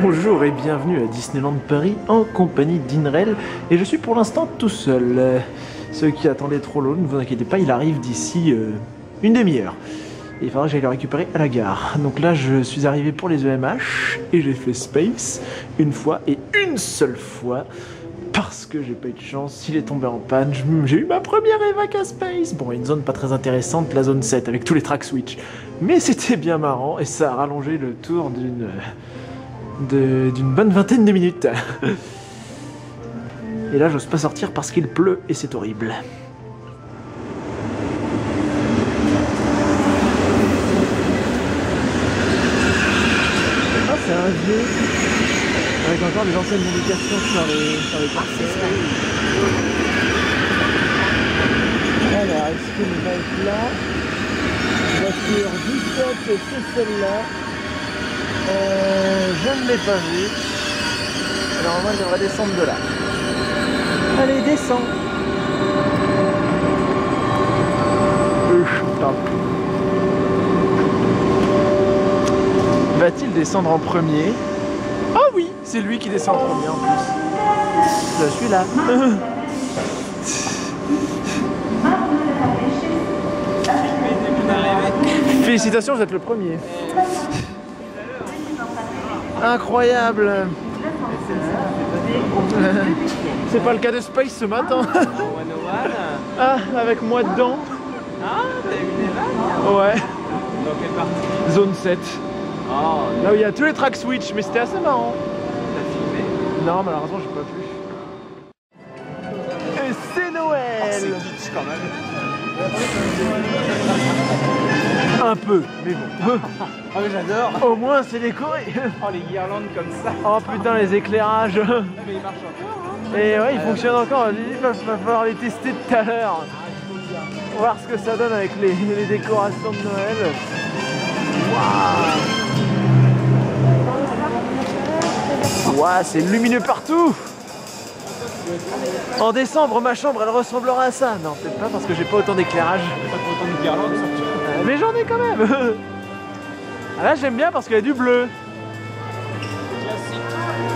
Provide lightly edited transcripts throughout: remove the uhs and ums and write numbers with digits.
Bonjour et bienvenue à Disneyland Paris en compagnie d'Inrel et je suis pour l'instant tout seul. Ceux qui attendaient trop long, ne vous inquiétez pas, il arrive d'ici une demi-heure. Et il faudra que j'aille le récupérer à la gare. Donc là je suis arrivé pour les EMH et j'ai fait Space une fois et une seule fois. Parce que j'ai pas eu de chance, il est tombé en panne, j'ai eu ma première évac à Space. Bon, une zone pas très intéressante, la zone 7 avec tous les track switch. Mais c'était bien marrant et ça a rallongé le tour d'une bonne vingtaine de minutes. Et là, j'ose pas sortir parce qu'il pleut et c'est horrible. Ah, c'est un vieux avec encore des anciennes indications sur les parcelles. Alors, est-ce qu'il va être là? Voiture 17, c'est celle-là. Je ne l'ai pas vu. Alors moi je devrais descendre de là. Allez, descends. Va-t-il descendre en premier? Ah oui, c'est lui qui descend en premier en plus. Je suis là. Félicitations, vous êtes le premier. Incroyable. C'est pas le cas de Space ce matin. Ah, avec moi dedans. Ah, t'as eu des vagues? Ouais. Dans quelle partie? Zone 7. Oh, Là où il y a tous les track switch, mais c'était assez marrant. t'as filmé? Non, malheureusement, j'ai pas pu. Et c'est Noël. C'est kitsch quand même. Un peu, mais bon. Oh mais j'adore. Au moins, c'est décoré. Oh les guirlandes comme ça. Oh putain, les éclairages. Mais il marche encore hein. Et ouais, ils fonctionnent encore. Il va falloir les tester tout à l'heure. Voir ce que ça donne avec les décorations de Noël. Waouh! Waouh, c'est lumineux partout! En décembre, ma chambre, elle ressemblera à ça. Non, peut-être pas parce que j'ai pas autant d'éclairage. Pas pour autant de guirlandes surtout. Mais j'en ai quand même! Ah là, j'aime bien parce qu'il y a du bleu.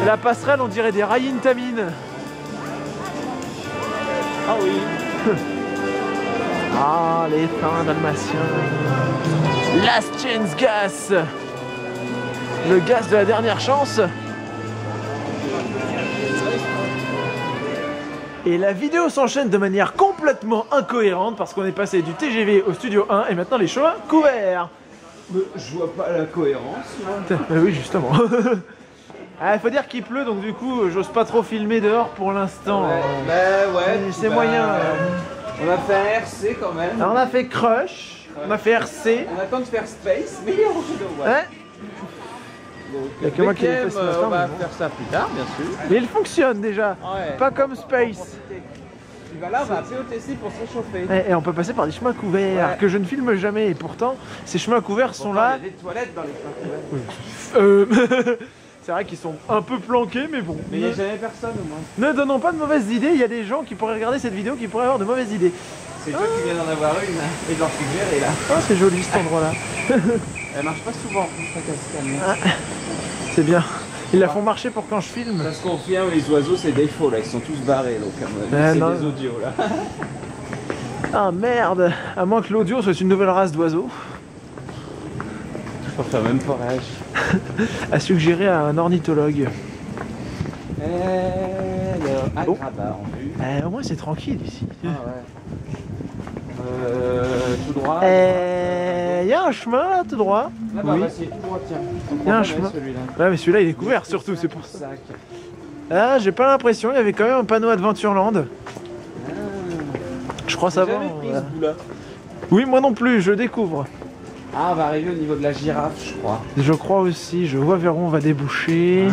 Et la passerelle, on dirait des rails Intamin. Ah oui. Ah, les fins dalmatiens. Last Chance Gas. Le gaz de la dernière chance. Et la vidéo s'enchaîne de manière complètement incohérente parce qu'on est passé du TGV au Studio 1 et maintenant les chemins couverts. Je vois pas la cohérence là. Oui, justement. Ah, il faut dire qu'il pleut donc du coup j'ose pas trop filmer dehors pour l'instant. Ouais, bah ouais. C'est moyen. On a fait un RC quand même. Alors, on a fait Crush, on a fait RC. On attend de faire Space, mais il est en jeu de Ouais. Donc, Il y a que moi qui l'ai fait ce matin, on va mais bon. faire ça plus tard, bien sûr. Mais il fonctionne déjà. Ouais. Pas comme Space. Tu vas là, on va appeler OTC pour se réchauffer. Et on peut passer par des chemins couverts Ouais. que je ne filme jamais. Et pourtant, ces chemins couverts sont Pourtant, là. il y a des toilettes dans les chemins couverts. C'est vrai qu'ils sont un peu planqués, mais bon. Mais il n'y a jamais personne au moins. Ne donnons pas de mauvaises idées. Il y a des gens qui pourraient regarder cette vidéo qui pourraient avoir de mauvaises idées. C'est toi qui viens d'en avoir une et de leur suggérer là. Ah, c'est joli cet endroit-là. Elle marche pas souvent pour ça qu'elle se calme. Ah, c'est bien. Ils la font marcher pour quand je filme. Parce qu'on confirme, les oiseaux c'est défaut là, ils sont tous barrés donc Ah, c'est non. des audios là. Ah merde. À moins que l'audio soit une nouvelle race d'oiseaux. Pour faire même forage. À suggérer à un ornithologue. Alors, Oh. Agrabah en vue. Au moins c'est tranquille ici. Ah ouais. Tout droit. Il y a un chemin là, tout droit. Là bas, Oui. va essayer tout droit, tiens. Il y a un chemin. Celui-là. Ouais, mais celui-là il est couvert surtout, c'est pour ça. Sac. Ah, j'ai pas l'impression, il y avait quand même un panneau Adventureland. Je crois J'ai savoir. jamais pris ce bout-là. Oui, moi non plus, je découvre. Ah, on va arriver au niveau de la girafe, je crois. Je crois aussi, je vois vers où on va déboucher.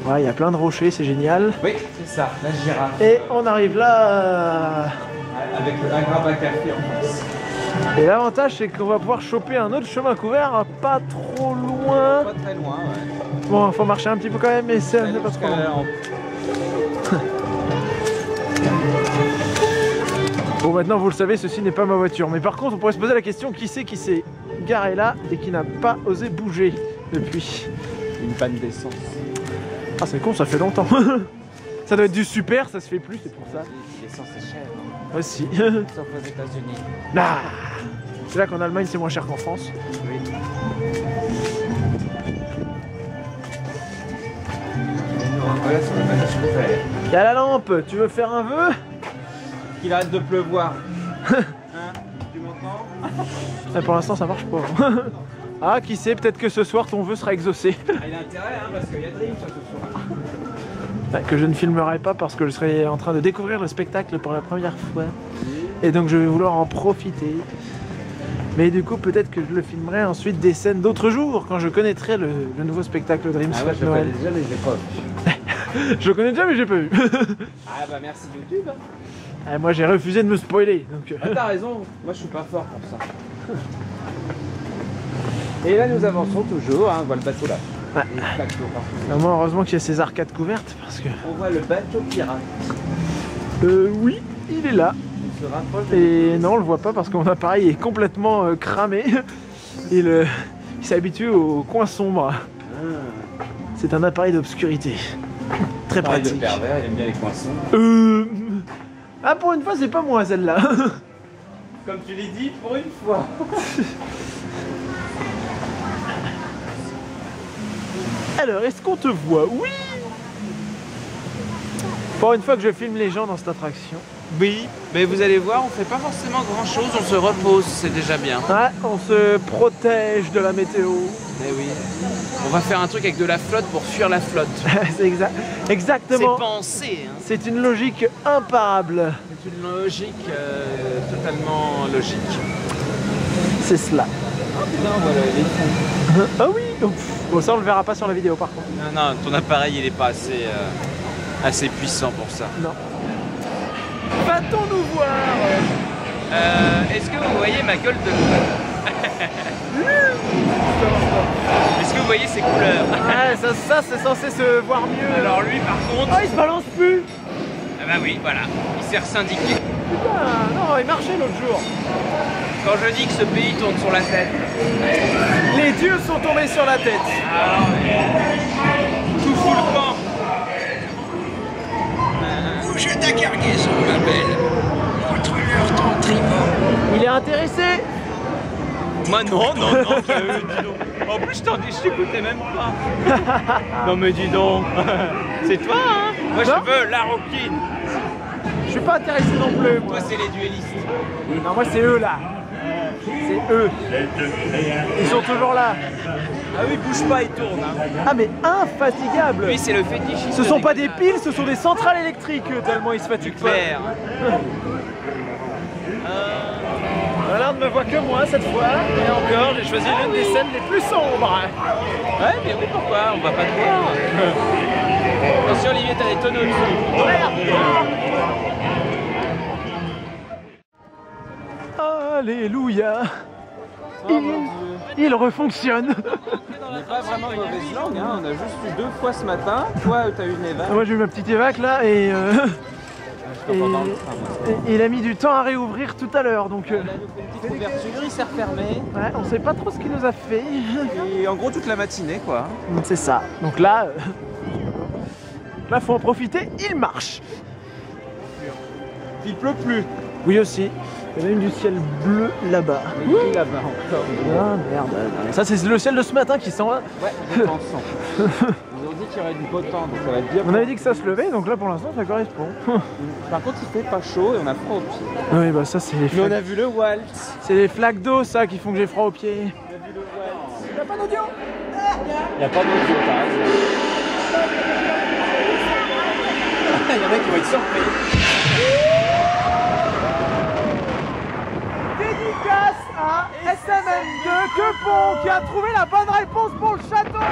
Ouais, il y a plein de rochers, c'est génial. Oui, c'est ça, la girafe. Et on arrive là. Avec le Agrabah Café en face. Et l'avantage, c'est qu'on va pouvoir choper un autre chemin couvert, pas trop loin. Pas très loin, ouais. Bon, faut marcher un petit peu quand même, mais c'est Allez pas trop jusqu'à loin. là, Bon, maintenant vous le savez, ceci n'est pas ma voiture. Mais par contre, on pourrait se poser la question, qui s'est garé là et qui n'a pas osé bouger depuis? Une panne d'essence. Ah c'est con, ça fait longtemps. Ça doit être du super, ça se fait plus, c'est pour ça. L'essence est chère. Hein. Aussi. Sauf aux États-Unis. Ah, c'est là qu'en Allemagne c'est moins cher qu'en France. Oui. Voilà sur le manège vert. Il y a la lampe, tu veux faire un vœu? Qu'il arrête de pleuvoir. Hein? Tu m'entends? Pour l'instant ça marche pas. Ah qui sait, peut-être que ce soir ton vœu sera exaucé. Il a intérêt hein, parce qu'il y a Dream ça ce soir. Que je ne filmerai pas parce que je serai en train de découvrir le spectacle pour la première fois. Et donc je vais vouloir en profiter. Mais du coup peut-être que je le filmerai ensuite des scènes d'autres jours quand je connaîtrai le nouveau spectacle Dreams Ah ouais, je le Noël. connais déjà mais je l'ai pas vu. Je le connais déjà mais j'ai pas vu. Ah bah merci YouTube. Moi j'ai refusé de me spoiler. Donc, Ah, t'as raison, moi je suis pas fort pour ça. Et là nous avançons toujours, hein, on voit le bateau là. Ouais. Les flaques d'eau partout. Moi heureusement qu'il y a ces arcades couvertes parce que... On voit le bateau pirate. Oui, il est là. Il se rapproche de... Et non on le voit pas parce que mon appareil est complètement cramé. Il s'est habitué au coin sombre. C'est un appareil d'obscurité. Très Pareil de pratique. pervers, il aime bien les coinsons. Ah pour une fois c'est pas moi celle-là. Comme tu l'as dit, pour une fois. Alors est-ce qu'on te voit? Oui. Pour une fois que je filme les gens dans cette attraction. Oui, mais vous allez voir, on fait pas forcément grand chose, on se repose, c'est déjà bien. Ouais, on se protège de la météo. Mais oui. On va faire un truc avec de la flotte pour fuir la flotte. C'est exactement. C'est pensé, hein. C'est une logique imparable. C'est une logique totalement logique. C'est cela. Oh putain, voilà, il est fou. Ah oui. Bon ça on le verra pas sur la vidéo par contre. Non, non, ton appareil il est pas assez puissant pour ça. Non. Va-t-on nous voir? Est-ce que vous voyez ma gueule de... Est-ce que vous voyez ses couleurs? Ouais, ça c'est censé se voir mieux. Alors lui par contre... Oh il se balance plus. Ah bah oui, voilà, il s'est resyndiqué. Putain, non il marchait l'autre jour. Quand je dis que ce pays tourne sur la tête... Les dieux sont tombés sur la tête. Ah ouais. Tout fout le camp. Je ta cargaison, ma belle. Montre-leur ton tribord. Il est intéressé. Moi non, non, non, dis donc. En plus je t'écoutais même pas. Non mais dis donc. C'est toi hein? Moi je veux la roquine. Je suis pas intéressé non plus. Moi Toi c'est les duellistes. non, moi c'est eux là. C'est eux. Ils sont toujours là. Ah oui, bouge pas, il tourne. Hein. Ah mais infatigable. Lui c'est le fétichiste. Ce sont pas des piles, ce sont des centrales électriques tellement ils se fatiguent pas. Claire. Voilà, on ne me voit que moi cette fois. Et encore, j'ai choisi l'une des scènes les plus sombres. Ouais, mais oui, pourquoi? On va pas te voir. Attention, Olivier, t'as des tonneaux dessus. Alléluia. Il refonctionne. On n'est pas vraiment mauvaise langue, hein. On a juste eu 2 fois ce matin. Toi, t'as eu une évac. Moi j'ai eu ma petite évac là et, Pendant le train, moi. et il a mis du temps à réouvrir tout à l'heure donc Il a nous fait une petite ouverture, il s'est refermé. ouais, on sait pas trop ce qu'il nous a fait. Et en gros, toute la matinée, quoi. C'est ça. Donc là, là faut en profiter, il marche. Il pleut plus. Oui aussi. Il y a même du ciel bleu là-bas. Il est là-bas encore. Ah merde. Ça c'est le ciel de ce matin qui s'en va. Ouais, je pense. Ils ont dit qu'il y aurait du beau temps, donc ça va être bien. On avait dit que ça se levait, donc là pour l'instant ça correspond. Par contre, il fait pas chaud et on a froid aux pieds. Oui bah ça c'est les Mais on flaques. a vu le waltz. C'est les flaques d'eau ça qui font que j'ai froid aux pieds. On a vu le waltz. Y'a pas d'audio. Il n'y a pas d'audio, t'as raison. Il y en a qui vont être surpris. Dédicace à SMM2 Quepon qui a trouvé la bonne réponse pour le château.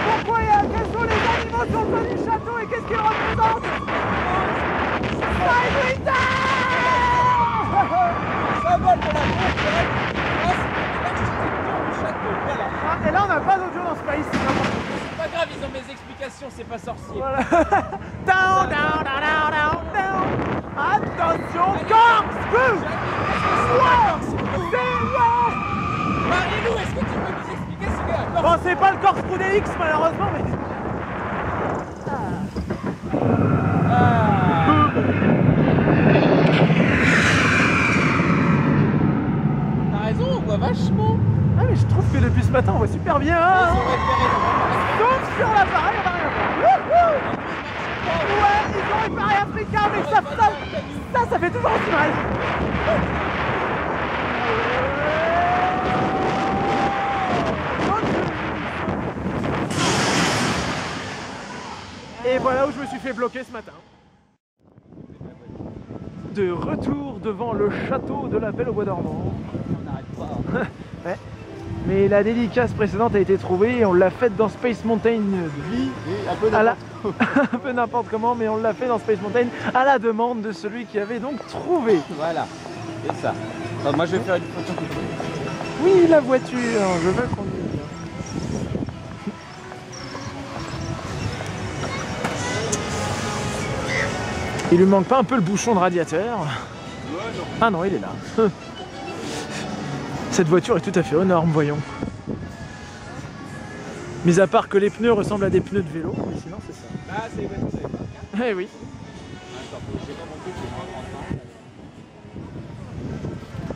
Pourquoi quels sont les animaux sur le toit du château et qu'est-ce qu'ils représentent? Symbole de la conquête grâce à l'architecture du château. Voilà. Et là on n'a pas d'audio dans ce pays, c'est n'importe quoi. C'est pas grave, ils ont mes explications, c'est pas sorcier. Voilà. Down, down, down, down, down, down. Attention, corkscrew. Wow. C'est wow. Marie c'est pas le Corkscrew DX malheureusement, mais... T'as raison, on voit vachement. Ah mais je trouve que depuis ce matin on voit super bien. Hein. Donc sur l'appareil on va rien faire. Ouais, ils ont réparé Africa, mais ça fait toujours aussi mal. Et voilà où je me suis fait bloquer ce matin. De retour devant le château de la Belle au Bois dormant. On n'arrête pas. Ouais. Mais la dédicace précédente a été trouvée et on l'a faite dans Space Mountain. Oui, un peu Un peu n'importe comment, mais on l'a fait dans Space Mountain à la demande de celui qui avait donc trouvé. Voilà, et ça. Enfin, moi je vais faire une photo. Oui, la voiture, je veux conduire. Il lui manque pas un peu le bouchon de radiateur? Ah non, il est là. Cette voiture est tout à fait aux normes, voyons. Mis à part que les pneus ressemblent à des pneus de vélo, mais sinon c'est ça. Ah, c'est vrai, vous savez pas. Eh oui.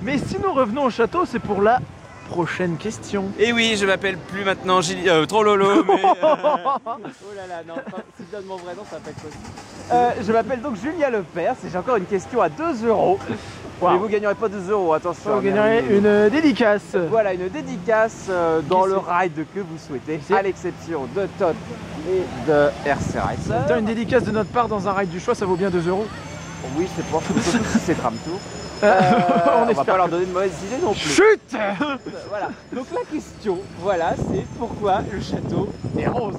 Mais si nous revenons au château, c'est pour la prochaine question. Et oui, je m'appelle plus maintenant Trollolo, mais... Oh là là, non, si je donne mon vrai nom, ça va pas être possible. Je m'appelle donc Julia Lepers et j'ai encore une question à 2 €. Wow. Mais vous gagnerez pas 2 €, attention. Vous gagnerez une dédicace. Voilà, une dédicace dans le ride que vous souhaitez, à l'exception de Todd et de RC Racer. T'as une dédicace de notre part dans un ride du choix, ça vaut bien 2 €. Oui, c'est pas surtout si c'est Tram Tour. On va pas leur donner de mauvaises idées non plus. Chut. Voilà. Donc la question, voilà, c'est pourquoi le château est rose.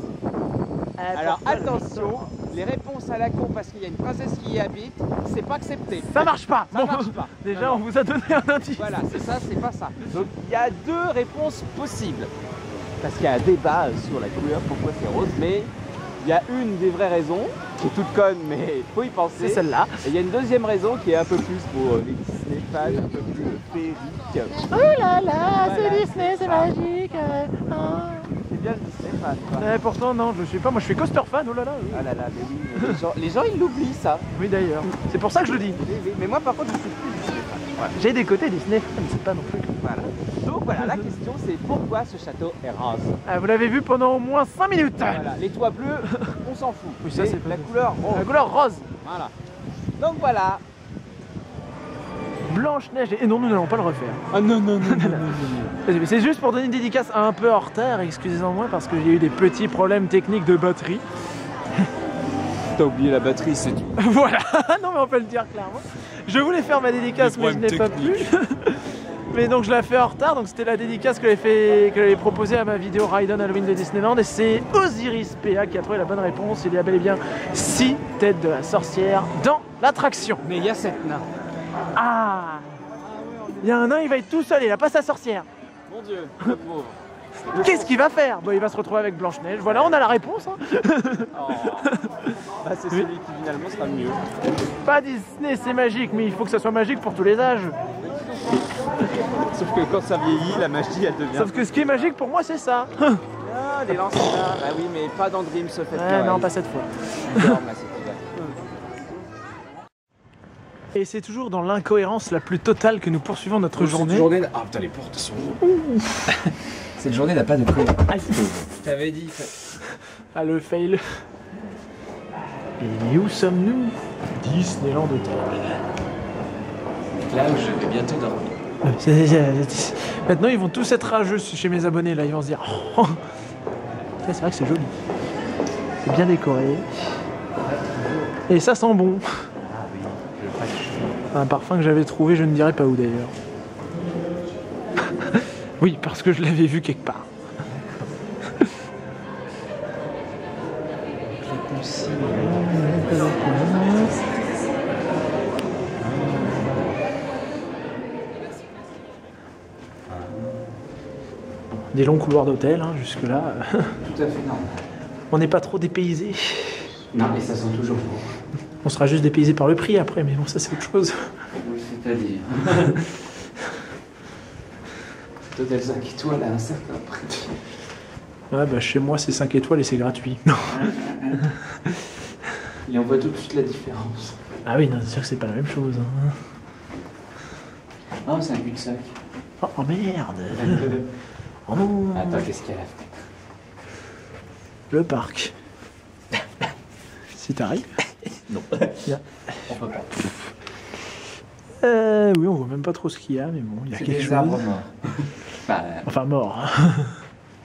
Alors attention, les réponses à la con parce qu'il y a une princesse qui y habite, c'est pas accepté. Ça marche pas. Ça marche pas. Déjà, Non, on vous a donné un indice. Voilà, c'est ça, c'est pas ça. Donc il y a 2 réponses possibles. Parce qu'il y a un débat sur la couleur, pourquoi c'est rose, mais il y a une des vraies raisons, qui est toute conne, mais il faut y penser. C'est celle-là. Et il y a une deuxième raison qui est un peu plus pour les Disney fans, un peu plus féerique. Oh là là, c'est Disney, c'est magique. C'est bien le Disney fan, quoi. Pourtant, non, je suis pas. Moi, je suis coaster fan. Oh là là. Ah là là, mais oui, mais les gens ils l'oublient ça. Oui, d'ailleurs. C'est pour ça que je le dis. Mais moi par contre je suis plus Disney fan. Voilà. J'ai des côtés Disney fan, c'est pas non plus. Voilà. Donc voilà, la question c'est pourquoi ce château est rose. Ah, vous l'avez vu pendant au moins 5 minutes. Voilà, les toits bleus, on s'en fout. Oui, ça, Mais c'est la pas- couleur rose. La couleur rose. Voilà. Donc voilà. Blanche-Neige. Et non, nous n'allons pas le refaire. Ah non, non, non, non, non. C'est juste pour donner une dédicace un peu en retard, excusez-moi, parce que j'ai eu des petits problèmes techniques de batterie. T'as oublié la batterie, c'est tout. Voilà, non mais on peut le dire clairement. Je voulais faire ma dédicace, mais je n'ai pas pu. Mais donc je l'ai fait en retard, donc c'était la dédicace que j'avais proposée à ma vidéo Ride-on Halloween de Disneyland. Et c'est Osiris PA qui a trouvé la bonne réponse. Il y a bel et bien 6 têtes de la sorcière dans l'attraction. Mais il y a 7 nains. Ah, il y a un nain, il va être tout seul, il a pas sa sorcière. Mon Dieu, le pauvre. Qu'est-ce qu'il va faire? Bon, il va se retrouver avec Blanche-Neige. Voilà, on a la réponse. Hein. Oh. Bah, c'est celui qui finalement sera le mieux. Pas Disney, c'est magique, mais il faut que ça soit magique pour tous les âges. Sauf que quand ça vieillit, la magie elle devient. Sauf que ce qui est magique pour moi, c'est ça. Ah, des lancers. Bah oui, mais pas dans Dream ce fait. Non, pas cette fois. Et c'est toujours dans l'incohérence la plus totale que nous poursuivons notre journée. Ah putain, les portes sont. Cette journée n'a pas de prix. Je t'avais dit. Ah, le fail. Et où sommes-nous? Disneyland Hotel. Là où je vais bientôt dormir. Maintenant, ils vont tous être rageux chez mes abonnés. Là, ils vont se dire oh. C'est vrai que c'est joli. C'est bien décoré. Et ça sent bon. Un parfum que j'avais trouvé, je ne dirais pas où d'ailleurs. Oui, parce que je l'avais vu quelque part. Des longs couloirs d'hôtel, hein, jusque-là. Tout à fait normal. On n'est pas trop dépaysé. Non, mais ça sent toujours bon. On sera juste dépaysé par le prix après, mais bon, ça c'est autre chose. Oui, c'est-à-dire. L'hôtel 5 étoiles à un certain prix. Ouais, bah chez moi c'est 5 étoiles et c'est gratuit. Et on voit tout de suite la différence. Ah oui, non, c'est sûr que c'est pas la même chose. Hein. Oh, c'est un cul-de-sac. Oh, oh, merde. Oh non. Attends, qu'est-ce qu'il y a là? Le parc. Si t'arrives. Non. Yeah. On peut pas. Oui, on voit même pas trop ce qu'il y a, mais bon, il y a C'est quelque des chose. arbres morts. Bah, Enfin, mort.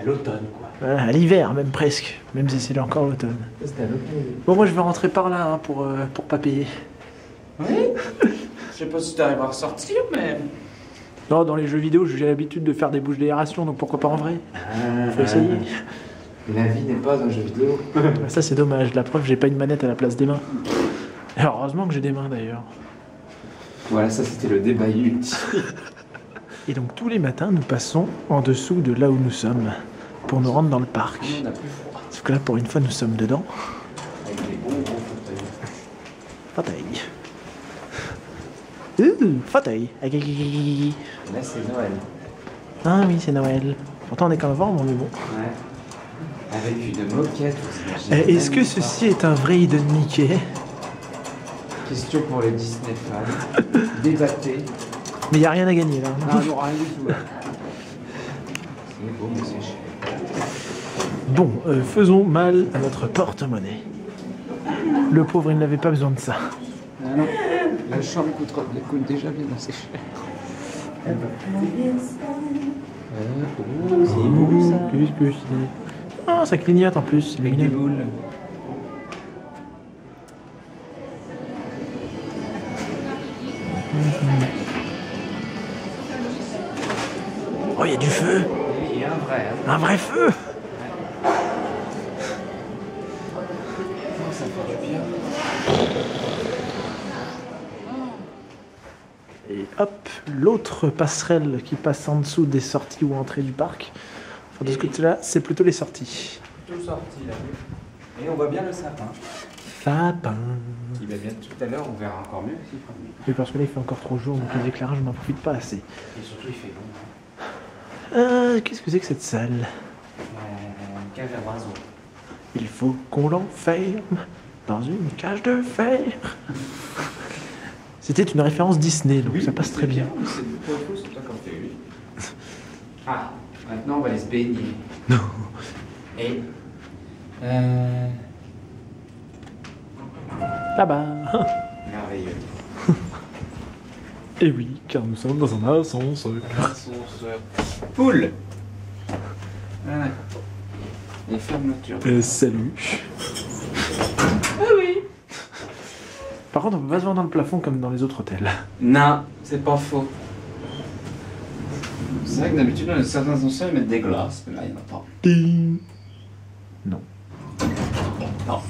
à l'automne, quoi. Voilà, à l'hiver, même presque. Même si c'est encore l'automne. C'était à l'automne. Bon, moi je vais rentrer par là hein, pour pas payer. Oui. Je sais pas si tu arriveras à ressortir, mais. Non, dans les jeux vidéo, j'ai l'habitude de faire des bouches d'aération, donc pourquoi pas en vrai? Faut essayer. La vie n'est pas un jeu vidéo. Ça, c'est dommage. La preuve, j'ai pas une manette à la place des mains. Et heureusement que j'ai des mains d'ailleurs. Voilà, ça c'était le débat ultime. Et donc, tous les matins, nous passons en dessous de là où nous sommes pour nous rendre dans le parc. On a plus froid. Sauf que là, pour une fois, nous sommes dedans. Avec des bons gros fauteuils. Fauteuil. Et là c'est Noël. Ah oui, c'est Noël. Pourtant, on est qu'en novembre, mais bon. Ouais. Avec une moquette. Vous imaginez Est-ce que même ceci est un vrai Hidden Mickey? pas. Question pour les Disney fans. Débattez. Mais il n'y a rien à gagner là. Non, non, rien du tout là. C'est beau, mais c'est cher. Bon, faisons mal à notre porte-monnaie. Le pauvre, il n'avait pas besoin de ça. Non, non. La chambre coûte déjà bien assez cher. C'est beau ça. Plus. Ah, ça clignote en plus. C'est Avec des mignon. boules. Oh, il y a du feu. Il y a un vrai. Hein. Un vrai feu. Ça fait du bien. Et hop, l'autre passerelle qui passe en dessous des sorties ou entrées du parc. Enfin, de ce côté-là, c'est plutôt les sorties. Tout sorti là. Et on voit bien le sapin. Sapin. Il va bien tout à l'heure, on verra encore mieux s'il fera mieux. Oui, parce que là, il fait encore trop jour, donc les éclairages, je n'en profite pas assez. Et surtout, il fait bon. Qu'est-ce que c'est que cette salle? Cage à oiseaux. Il faut qu'on l'enferme dans une cage de fer. C'était une référence Disney, donc ça passe très bien. C'est toi comme t'es eu. Ah, maintenant on va aller se baigner. Non. Et. Là-bas. Merveilleux. Et oui, car nous sommes dans un ascenseur. Ascenseur. Poule. Voilà. Les fermetures. Salut. Ah oui. Par contre, on peut pas se voir dans le plafond comme dans les autres hôtels. Non, c'est pas faux. C'est vrai que d'habitude, dans certains ascenseurs, ils mettent des glaces, mais là, il n'y en a pas. Ding. Non. Non.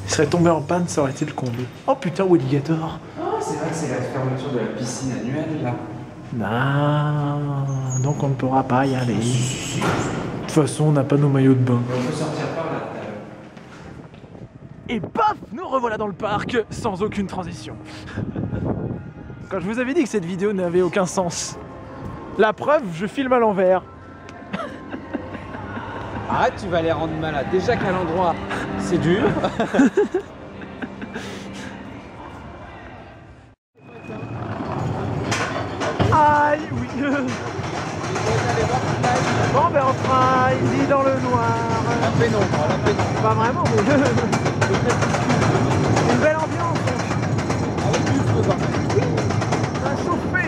Il serait tombé en panne, ça aurait été le comble. Oh putain, Walligator. C'est vrai que c'est la fermeture de la piscine annuelle, là. Non, donc on ne pourra pas y aller. De toute façon, on n'a pas nos maillots de bain. On peut sortir par là. Et paf, nous revoilà dans le parc, sans aucune transition. Quand je vous avais dit que cette vidéo n'avait aucun sens. La preuve, je filme à l'envers. Arrête, tu vas les rendre malades. Déjà qu'à l'endroit, c'est dur. Aïe, oui. Bon, ben on fera une lit dans le noir. La pénombre. Pas vraiment, mais une belle ambiance. Avec du feu, quand même. Ça a chauffé.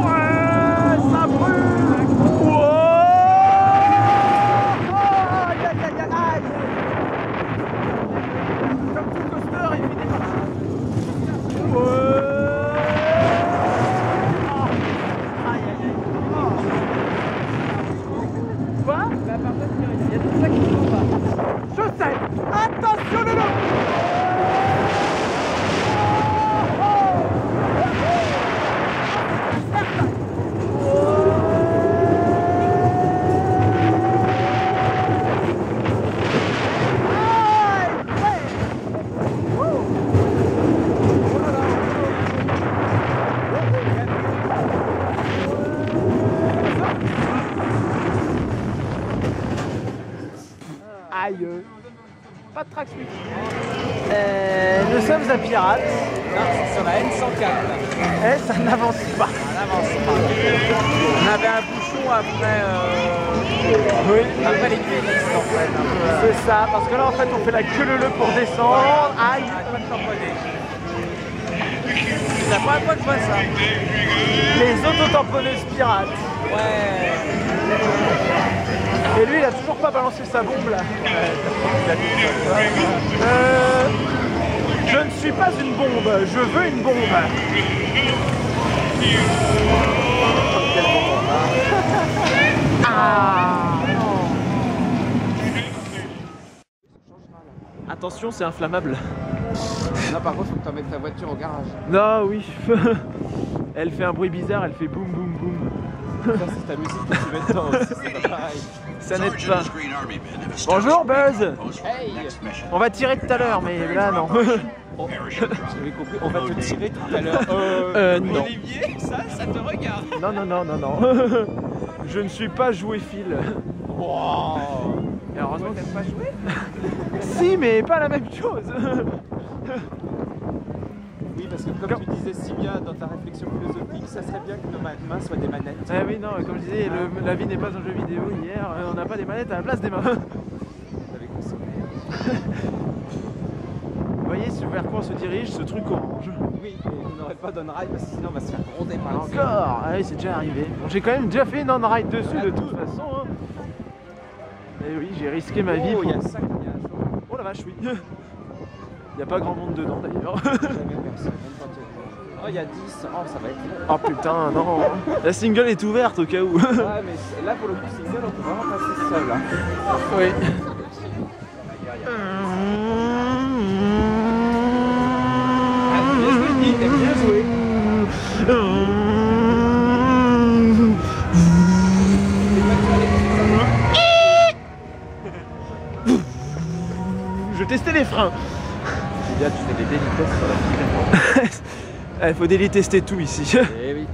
Ouais, ça brûle. Wow. Aïe, aïe, aïe, aïe. Comme tout coaster, il finit par là. Ouais. Aïe, aïe, aïe. Quoi? Bah, par contre, il y a des sacs qui sont pas. Chaussettes. Aïe. Pas de track suite. Nous sommes à Pirate. Non, c'est sur la N104. Ça n'avance pas. On n'avance pas. On avait un bouchon après, Oui. après les cuisses en fait. C'est ça, parce que là en fait on fait la queue leu pour descendre. Aïe. Arrête pas de tamponner. C'est la première fois que je vois ça. Les autotamponneuses pirates. Ouais. Et lui il a toujours pas balancé sa bombe là. Je ne suis pas une bombe, je veux une bombe. Ah non. Attention, c'est inflammable. Non, par contre, faut que tu mettes ta voiture au garage. Non, oui. Elle fait un bruit bizarre, elle fait boum boum boum. Ça, c'est ta musique que tu mets dedans aussi, c'est pas pareil. Ça n'aide pas. Bonjour Buzz. Hey! On va tirer tout à l'heure, mais là non. J'avais compris, on va te tirer tout à l'heure. Non. Olivier, ça te regarde. Non, non, non, non, non. Je ne suis pas joué fil. Wow. Et heureusement T'aimes pas jouer? si, mais pas la même chose. Oui, parce que comme tu disais si bien dans ta réflexion philosophique, ça serait bien que nos mains soient des manettes. Ah oui, non, comme je disais, la vie n'est pas un jeu vidéo. Hier, on n'a pas des manettes à la place des mains. T'avais consommé. Vous voyez vers quoi on se dirige, ce truc orange. Oui, mais on n'aurait pas d'on-ride parce que sinon on va se faire gronder par ici. Encore. Ah oui, c'est déjà arrivé. Bon, j'ai quand même déjà fait une on-ride dessus de toute façon. Hein. Et oui, j'ai risqué ma vie. Oh, il y a pour- 5 cognages. Oh la vache, oui. Il n'y a pas grand monde dedans d'ailleurs. Jamais personne, même quand il y a du monde. Oh, il y a 10. Oh, ça va être long. Oh putain, non. La single est ouverte au cas où. Ouais, mais là pour le coup, single, on peut vraiment passer seul. Là. Oui. Bien joué, Nick, t'as bien joué. Je testais les freins. C'est bien, tu fais des délicatesses sur la Il faut tester tout ici. Eh oui.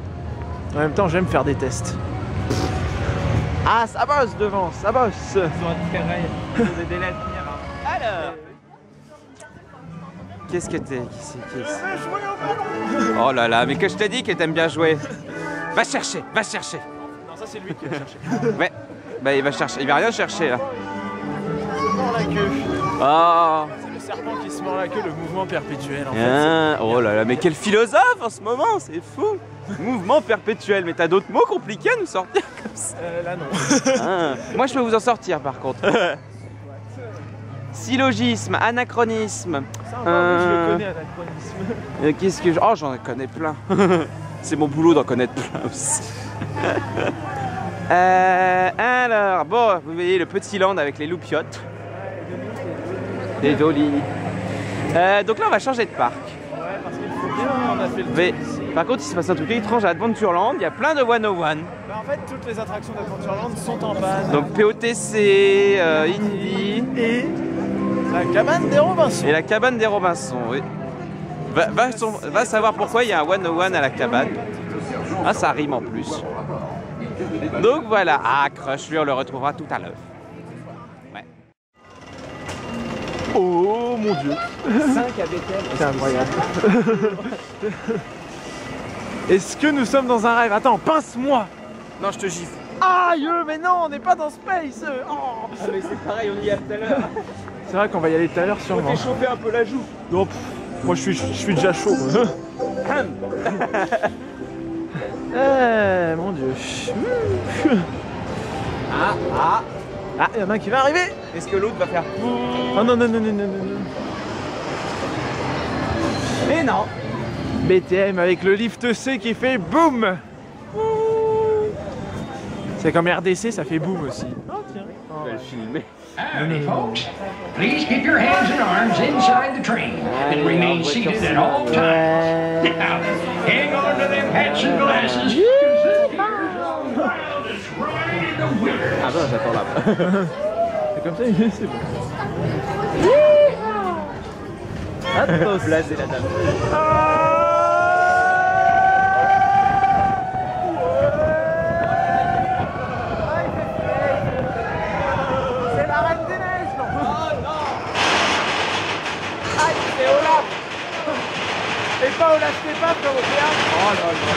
En même temps, j'aime faire des tests. Ah, ça bosse devant, ça bosse. Ils ont intérêt, ils ont des délais à tenir. Hein. Alors. Qu'est-ce que t'es? Oh là là, mais que je t'ai dit qu'elle t'aime bien jouer. Va chercher, va chercher. Non, ça c'est lui qui va chercher. Ouais, bah il va chercher, il va rien chercher là. Il se mord la queue. Oh, C'est le serpent qui se mord la queue, le mouvement perpétuel en fait. hein, oh là là, mais quel philosophe en ce moment, c'est fou. Mouvement perpétuel, mais t'as d'autres mots compliqués à nous sortir comme ça. Là non. Ah, moi je peux vous en sortir par contre. Syllogisme, anachronisme. Ça encore, oui, je le connais, anachronisme. Qu'est-ce que je... Oh, j'en connais plein. C'est mon boulot d'en connaître plein aussi. Alors, bon, vous voyez le petit land avec les loupiottes. Des dolis. Donc là, on va changer de parc. Ouais, parce qu'il faut bien, on a fait le Mais, tour ici. par contre, il se passe un truc étrange à Adventureland. Il y a plein de 101. Bah, en fait, toutes les attractions d'Adventureland sont en panne. Donc POTC, Indy Et la cabane des Robinson. et la cabane des Robinson. Oui. Va savoir pourquoi il y a un 101 à la cabane. Ah, ça rime en plus. Donc voilà. Ah, Crush, lui, on le retrouvera tout à l'heure. Ouais. Oh mon dieu. 5 à Bethel. C'est incroyable. Est-ce que nous sommes dans un rêve? Attends, pince-moi. Non, je te gifle. Aïe, mais non, on n'est pas dans Space. Oh. Ah, mais c'est pareil, on y est tout à l'heure. C'est vrai qu'on va y aller tout à l'heure Faut sûrement. t'échauffer un peu la joue. Non, moi je suis déjà chaud. moi. Mon dieu. Ah, Ah, il y en a un qui va arriver. est-ce que l'autre va faire... Oh non, non, non, non, non, non. Mais non. BTM avec le lift C qui fait boum. C'est comme RDC, ça fait boum aussi. Oh tiens. Je vais le filmer. Howdy, folks. Please keep your hands and arms inside the train and remain seated at all times. Now, hang on to them hats and glasses, 'cause this here's the wildest ride in the winter. Ah ben, j'attends là. C'est comme ça, c'est bon. Attention. Blasé la dame. C'est la reine des neiges, non? pas au lâche tes pattes européen. Oh là là.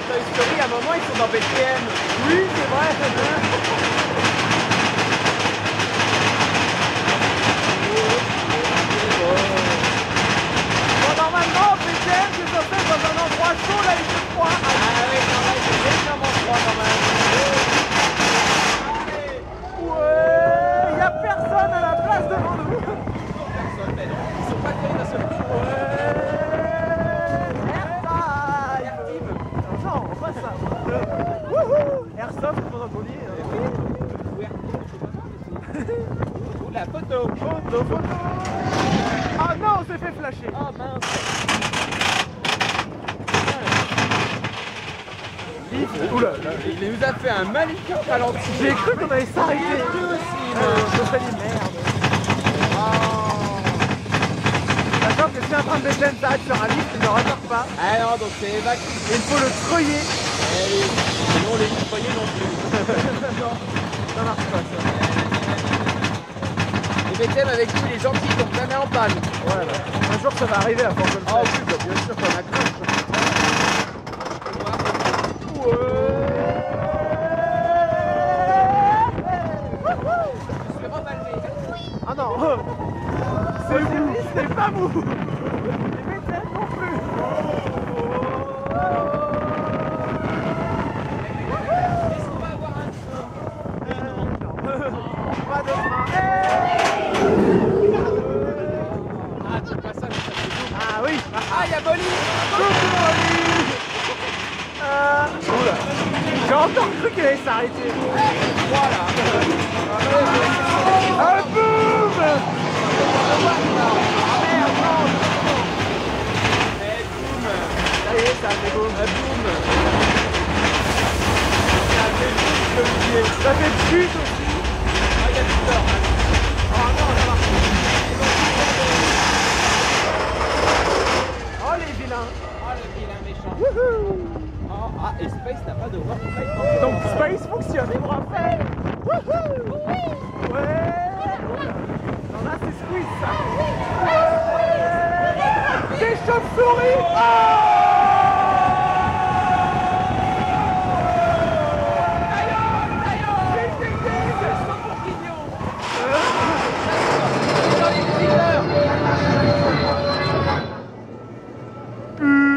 Toy Story, à un moment, ils sont dans BTM. Oui, c'est vrai. Bon, normalement, BTM, c'est censé être dans un endroit chaud, là, il fait froid. Ah oui, non, là, il fait légèrement froid quand même. Ouais, il n'y a personne à la place devant nous. Personne, mais non. Ils sont pas terribles d'un seul coup. Non, pas ça. Wouhou! Airsoft, on a entendu. La photo. Photo. Ah non, on s'est fait flasher. Oh mince. Oula, Il nous a fait un magnifique ralenti. j'ai cru qu'on allait s'arrêter. Je fais des merdes. D'accord que si un train de BTM s'arrête sur un lift, il ne repart pas. Ah non, donc c'est évacué. Il faut le creuiller. Sinon les foyers non plus. Non, ça marche pas ça. Les BTM avec nous, les gentils tombent jamais en panne. Voilà. Un jour ça va arriver à force de le faire. Oh oui, bah, bien sûr qu'on accroche. Ah non. C'est mou, c'est pas mou. Les BTM non plus. Est-ce qu'on va avoir un Pas de frein. Ah, tu passes ça, Ah oui. Ah, il y a Molly. Oula. J'ai encore cru qu'elle allait s'arrêter. Voilà. Ah boum. Ça y est, ça fait boum. Ça fait chute aussi. Ah, il y a du peur. Oh non, ça marche. Oh les vilains. Oh, le vilain méchant. Wouhou. Oh, ah, et Space n'a pas de workplate. Donc Space fonctionne, il pourra faire. Wouhou. Ouais. Non là c'est squeeze ça. Ouais. Des chauves-souris.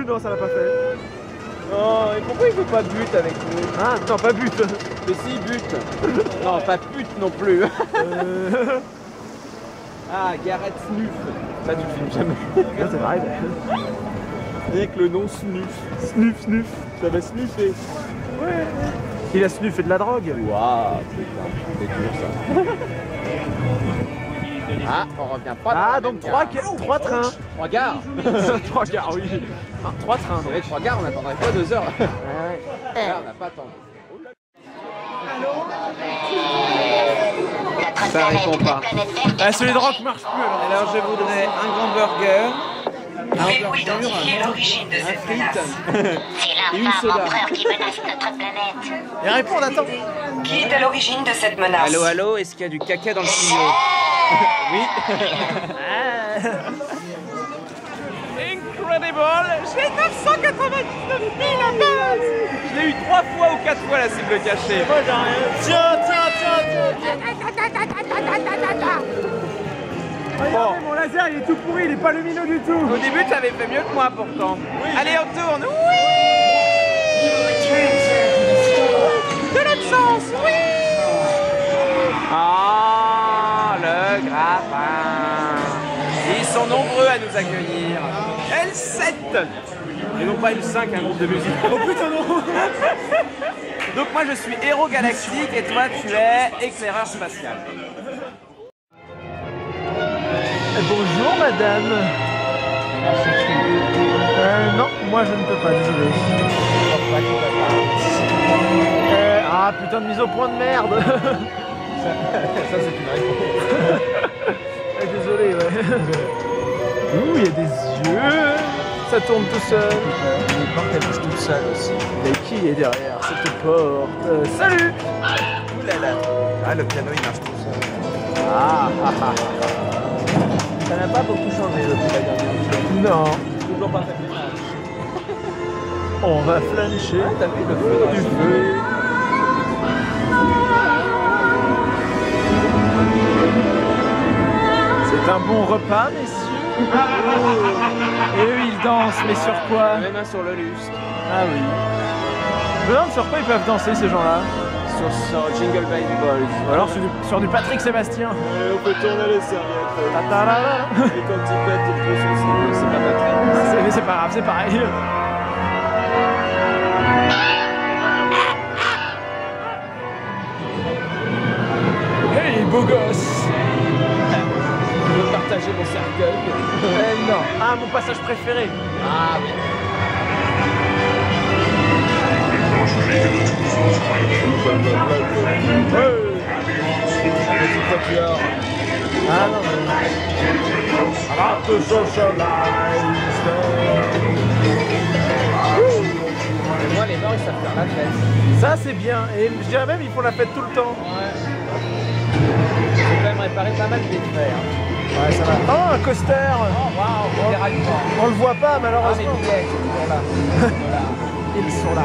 Non, ça l'a pas fait. Non, et pourquoi il veut pas but avec nous? Ah, non, pas but. Mais si, but. Non, pas pute non plus. Ah, Gareth Snuff. Ça, tu le filmes jamais. C'est vrai. Avec le nom Snuff. Snuff. Ça va snuffer. Ouais. Il a snuffé de la drogue. Waouh, putain, c'est dur ça. Ah, on revient pas dans Ah, la donc même 3 gare. trains. 3 gares. 3 gares, oui. Enfin, 3 trains. Avec 3 gares, on attendrait pas 2 heures. Là, on n'a pas attendu. Ça répond pas. Ah, celui de rock marche plus alors. Alors, je voudrais un grand burger, un Pouvez-vous hamburger, identifier l'origine de un cette frite. menace? C'est Et une l'infâme soda. empereur qui menace notre planète. Et répondre, attends. Qui est à l'origine de cette menace? Allô, allô, est-ce qu'il y a du caca dans le studio? Oui. Incredible! J'ai 999 000 à base! Je l'ai eu 3 fois ou 4 fois la cible cachée. Moi j'ai rien. Tiens. Regardez, mon laser il est tout pourri, il est pas lumineux du tout. Au début, tu avais fait mieux que moi pourtant. Allez, on tourne. Oui! De l'autre sens, oui! Ah, le grappin. Ils sont nombreux à nous accueillir. L7 et non pas L5, un groupe de musique. Oh putain non. Donc moi je suis héros galactique et toi tu es éclaireur spatial. Bonjour madame. Non, moi je ne peux pas, désolé. Ah putain de mise au point de merde. Ça c'est une réponse. Désolé, ouais. Ouh, il y a des yeux. Ça tourne tout seul. Les portes elles bougent toutes seules aussi. Mais qui est derrière cette porte? Salut. là là. Ah, le piano il marche tout seul. Ça n'a pas beaucoup changé depuis la dernière fois. Non. Toujours pas fait de ménage. On va flancher. Ah, t'as vu le feu dans Du le feu. C'est un bon repas, messieurs. Et eux, ils dansent, mais sur quoi? Même un sur le lustre. Ah oui. Je me demande sur quoi ils peuvent danser, ces gens-là. Sur Jingle Bell Balls. Ou alors sur du Patrick Sébastien. On peut tourner les serviettes. Ta-ta-la-la. Et quand il pète, il peut saucer. C'est pas Patrick. Mais c'est pas grave, c'est pareil. Hey, beau gosse. Je veux partager mon cercueil. Eh non. Ah, mon passage préféré. Ah oui. Ah non, Moi, les morts, ils savent faire la fête. ça c'est bien. Et je dirais même ils font la fête tout le temps. Ouais. J'ai quand même réparé pas mal de défauts. Ouais, ça va. Oh, un coaster. Oh, waouh, littéralement. On le voit pas Ah, les malheureusement. billets, ils sont toujours là. Voilà. Ils sont là.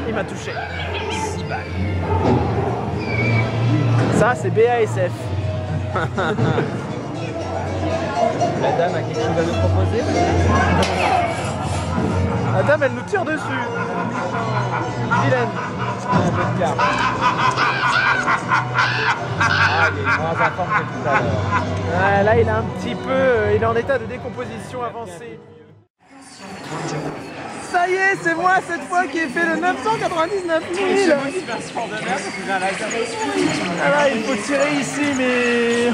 Il m'a touché. 6 balles. Ça c'est BASF. La dame a quelque chose à nous proposer? La dame elle nous tire dessus. Vilaine. Un peu de carte. Ah, il est moins en forme que tout à l'heure. Ouais, là il est un petit peu. Il est en état de décomposition avancée. Ça y est, c'est moi cette fois qui ai fait le 999 000. Ah là, il faut tirer ici, mais...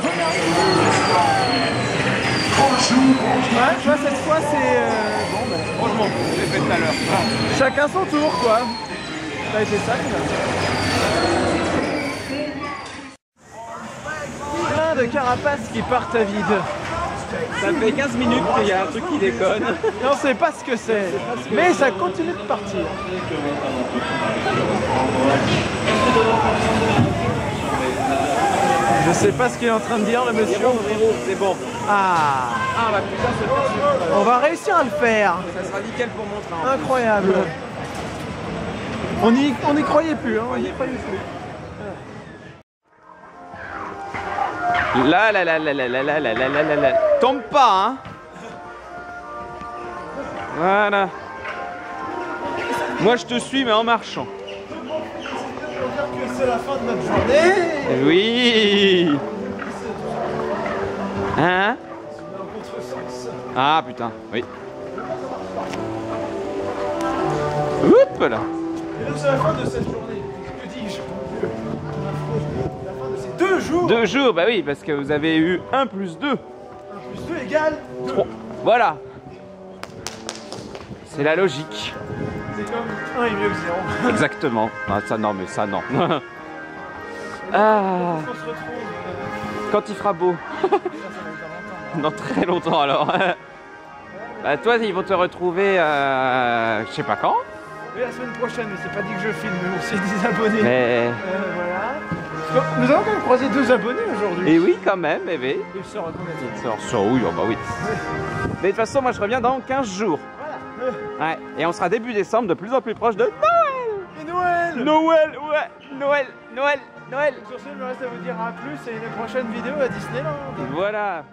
Ouais, tu vois, cette fois, c'est... Bon, ben... Franchement, je l'ai fait tout à l'heure. Chacun son tour, quoi. Ça a été ça, plein de carapaces qui partent à vide. Ça fait 15 minutes qu'il y a un truc qui déconne. Et on sait pas ce que c'est, mais ça continue de partir. Je sais pas ce qu'il est en train de dire, le monsieur. C'est bon. Ah, Ah bah putain, c'est bon. on va réussir à le faire. Ça sera nickel pour mon train. Incroyable. On n'y croyait plus, hein. On n'y croyait plus. Là, là, là, là, là, là, là, là, là, là, là, là. Tombe pas, hein. Voilà. Moi, je te suis, mais en marchant. C'est la fin de notre journée. Oui. Hein? Ah, putain, oui. Oups là. Et donc c'est la fin de cette journée. Que dis-je? La fin de ces 2 jours. 2 jours, bah oui, parce que vous avez eu 1 plus 2. 1 plus 2 égale 2. 3. Voilà. C'est la logique. C'est comme 1 est mieux que 0. Exactement. Ah, ça non, mais ça non. Ah, On se retrouve. quand il fera beau. Ça va être dans longtemps. Dans très longtemps alors. Bah toi, ils vont te retrouver, je sais pas quand. Oui, la semaine prochaine, mais c'est pas dit que je filme, mais aussi des abonnés. Mais... Voilà. Nous avons quand même croisé 2 abonnés aujourd'hui. Et oui, quand même, bébé. Il sort à combien de temps? Ça, oui, oh bah oui. Mais de toute façon, moi je reviens dans 15 jours. Voilà. Ouais. Et on sera début décembre, de plus en plus proche de Noël. Et Noël. Noël, ouais. Noël, Noël, Noël. Sur ce, il me reste à vous dire à plus et une prochaine vidéo à Disneyland. Voilà.